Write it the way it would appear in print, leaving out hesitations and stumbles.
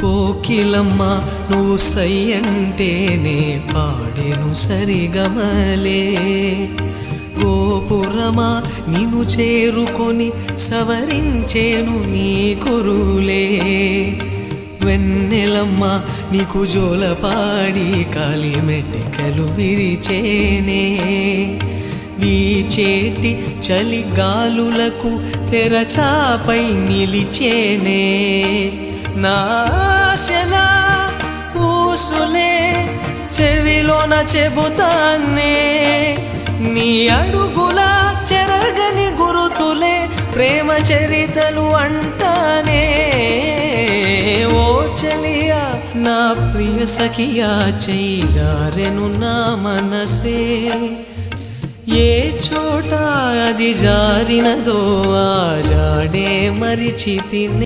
కోకిలమ్మ నువ్వు సై అంటేనే పాడెను సరిగమలే. గోపురమా నిన్ను చేరుకొని సవరించేను నీ కురులే. వెన్నెలమ్మ నీకు జోలపాడి కాలిమెట్టెకలు విరిచేనే. వీచేటి చలిగాలులకు తెరచాపై నిలిచేనే. నాశలా ఊసులే చెవిలోన చెబుతానే. నీ అడుగుల చెరగని గురుతులే ప్రేమ చరితలు అంటానే. ఓ చలియా నా ప్రియ సఖియా చెయ్యి జారెను నా మనసే. ఏ చోట అది జారినదో ఆ జాడే మరిచితినే.